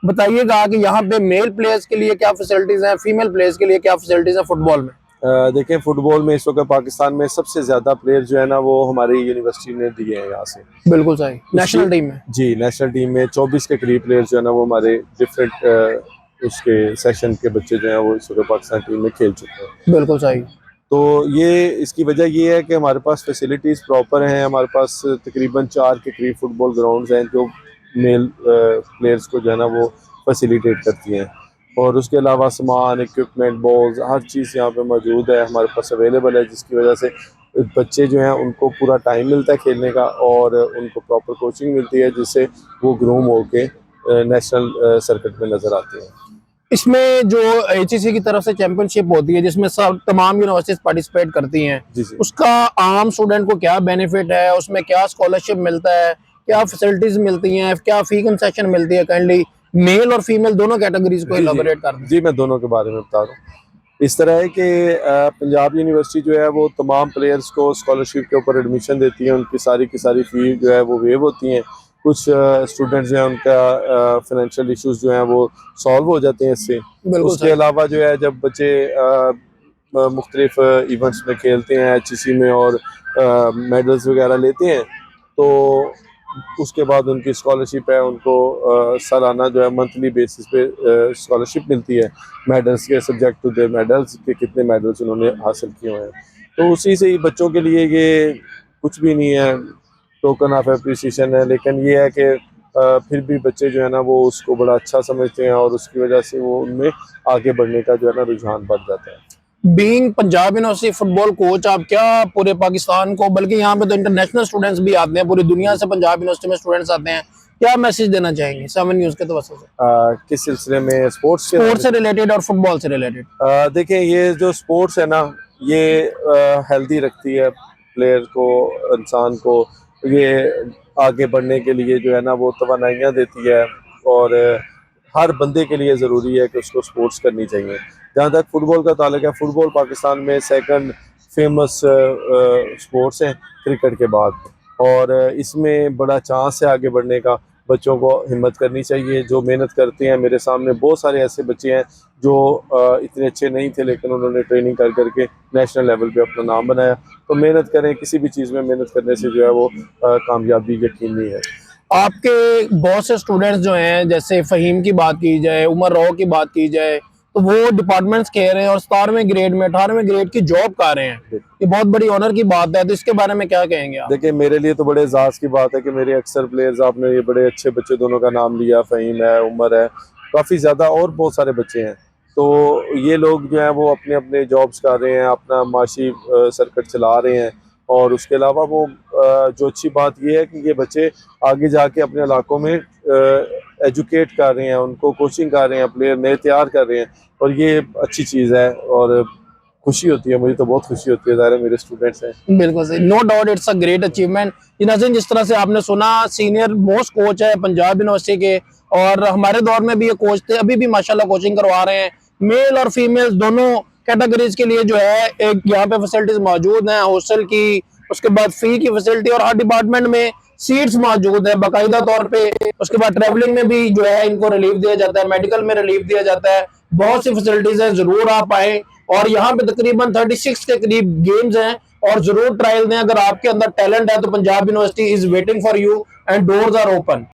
بتائیے گا کہ یہاں پہ میل پلیئرز کے لیے کیا فیسلٹیز ہیں، فیمیل پلیئرز کے لیے کیا فیسلٹیز ہیں فٹ بال میں؟ دیکھیں فٹ بال میں اس وقت پاکستان میں سب سے زیادہ پلیئر جو ہے نا وہ ہماری یونیورسٹی نے دیے ہیں یہاں سے. بالکل صحیح. نیشنل ٹیم میں جی نیشنل ٹیم میں 24 کے قریب پلیئر جو ہے نا وہ ہمارے ڈفرینٹ اس کے سیشن کے بچے جو ہیں وہ اس وقت پاکستان ٹیم میں کھیل چکے ہیں. بالکل صحیح. تو یہ اس کی وجہ یہ ہے کہ ہمارے پاس فیسلٹیز پراپر ہیں. ہمارے پاس تقریباً 4 کے قریب فٹ بال گراؤنڈز ہیں جو میل پلیئرز کو جو ہے نا وہ فیسیلیٹیٹ کرتی ہیں. اور اس کے علاوہ سامان، اکوپمنٹ، بالز، ہر چیز یہاں پہ موجود ہے ہمارے پاس اویلیبل ہے، جس کی وجہ سے بچے جو ہیں ان کو پورا ٹائم ملتا ہے کھیلنے کا اور ان کو پراپر کوچنگ ملتی ہے جس سے وہ گروم ہو کے نیشنل سرکٹ میں نظر آتے ہیں. اس میں جو HEC کی طرف سے چیمپئن شپ ہوتی ہے جس میں تمام یونیورسٹیز پارٹیسپیٹ کرتی ہیں، اس کا عام اسٹوڈنٹ کو کیا بینیفٹ ہے، اس میں کیا اسکالرشپ ملتا ہے، کیا فیسلٹیز ملتی ہیں، کیا فی کنسیشن ملتی ہے؟ کائنڈلی میل اور فیمیل دونوں کیٹیگریز کو ایلابوریٹ کر دیں. جی میں دونوں کے بارے میں بتا رہا ہوں. اس طرح ہے کہ پنجاب یونیورسٹی جو ہے وہ تمام پلیئرز کو اسکالرشپ کے اوپر ایڈمیشن دیتی ہے. ان کی ساری فی جو ہے وہ ویو ہوتی ہیں. کچھ اسٹوڈنٹس جو ہیں ان کا فائنینشیل ایشوز جو ہیں وہ سالو ہو جاتے ہیں اس سے. اس کے علاوہ جو ہے جب بچے مختلف ایونٹس میں کھیلتے ہیں HEC میں اور میڈلز وغیرہ لیتے ہیں تو اس کے بعد ان کی اسکالرشپ ہے، ان کو سالانہ جو ہے منتھلی بیسس پہ اسکالرشپ ملتی ہے میڈلز کے سبجیکٹ ٹو دے میڈلز کہ کتنے میڈلز انہوں نے حاصل کیے ہوئے ہیں. تو اسی سے ہی بچوں کے لیے یہ کچھ بھی نہیں ہے، ٹوکن آف اپریسیشن ہے، لیکن یہ ہے کہ پھر بھی بچے جو ہے نا وہ اس کو بڑا اچھا سمجھتے ہیں اور اس کی وجہ سے وہ ان میں آگے بڑھنے کا جو ہے نا رجحان بڑھ جاتا ہے. بینگ پنجاب یونیورسٹی فٹ بال کوچ، آپ کیا پورے پاکستان کو، بلکہ یہاں پہ تو انٹرنیشنل اسٹوڈنٹس بھی آتے ہیں، پوری دنیا سے پنجاب یونیورسٹی میں اسٹوڈنٹس آتے ہیں، کیا میسج دینا چاہیں گے 7 نیوز کے توسط سے؟ کس سلسلے میں؟ اسپورٹس سے ریلیٹڈ اور فٹ بال سے ریلیٹڈ. دیکھیں یہ جو اسپورٹس ہے نا یہ ہیلدی رکھتی ہے پلیئر کو، انسان کو. یہ آگے بڑھنے کے لیے جو ہے نا وہ توانائیاں دیتی ہے اور ہر بندے کے لیے ضروری ہے کہ اس کو اسپورٹس کرنی چاہیے. جہاں تک فٹ بال کا تعلق ہے، فٹ بال پاکستان میں سیکنڈ فیمس اسپورٹس ہے کرکٹ کے بعد، اور اس میں بڑا چانس ہے آگے بڑھنے کا. بچوں کو ہمت کرنی چاہیے جو محنت کرتے ہیں. میرے سامنے بہت سارے ایسے بچے ہیں جو اتنے اچھے نہیں تھے لیکن انہوں نے ٹریننگ کر کے نیشنل لیول پہ اپنا نام بنایا. تو محنت کریں، کسی بھی چیز میں محنت کرنے سے جو ہے وہ کامیابی یقینی ہے. آپ کے بہت سے اسٹوڈنٹس جو ہیں، جیسے فہیم کی بات کی جائے، عمر رو کی بات کی جائے، تو وہ ڈپارٹمنٹس کہہ رہے ہیں اور 17ویں گریڈ میں 18ویں گریڈ کی جاب کر رہے ہیں. یہ بہت بڑی آنر کی بات ہے، تو اس کے بارے میں کیا کہیں گے آپ؟ دیکھیں میرے لیے تو بڑے اعزاز کی بات ہے کہ میرے اکثر پلیئرز، آپ نے یہ بڑے اچھے بچے دونوں کا نام لیا، فہیم ہے، عمر ہے، کافی زیادہ اور بہت سارے بچے ہیں. تو یہ لوگ جو ہیں وہ اپنے اپنے جابس کر رہے ہیں، اپنا معاشی سرکٹ چلا رہے ہیں. اور اس کے علاوہ وہ جو اچھی بات یہ ہے کہ یہ بچے آگے جا کے اپنے علاقوں میں ایجوکیٹ کر رہے ہیں، ان کو کوچنگ کر رہے ہیں، پلیئر نئے تیار کر رہے ہیں، اور یہ اچھی چیز ہے اور خوشی ہوتی ہے. مجھے تو بہت خوشی ہوتی ہے، ظاہر ہے میرے اسٹوڈنٹس ہیں. بالکل صحیح، no doubt it's a great achievement. ناظرین جس طرح سے آپ نے سنا، سینئر موسٹ کوچ ہے پنجاب یونیورسٹی کے، اور ہمارے دور میں بھی یہ کوچ تھے، ابھی بھی ماشاءاللہ کوچنگ کروا رہے ہیں. میل اور فیمیل دونوں کیٹیگریز کے لیے جو ہے ایک یہاں پہ فیسلٹیز موجود ہیں، ہاسٹل کی، اس کے بعد فی کی فیسلٹی، اور ہر ڈپارٹمنٹ میں سیٹس موجود ہیں باقاعدہ طور پہ. اس کے بعد ٹریولنگ میں بھی جو ہے ان کو ریلیف دیا جاتا ہے، میڈیکل میں ریلیف دیا جاتا ہے. بہت سی فیسلٹیز ہیں، ضرور آپ آئیں. اور یہاں پہ تقریباً 36 کے قریب گیمز ہیں، اور ضرور ٹرائل دیں. اگر آپ کے اندر ٹیلنٹ ہے تو Punjab university is waiting for you and doors are open.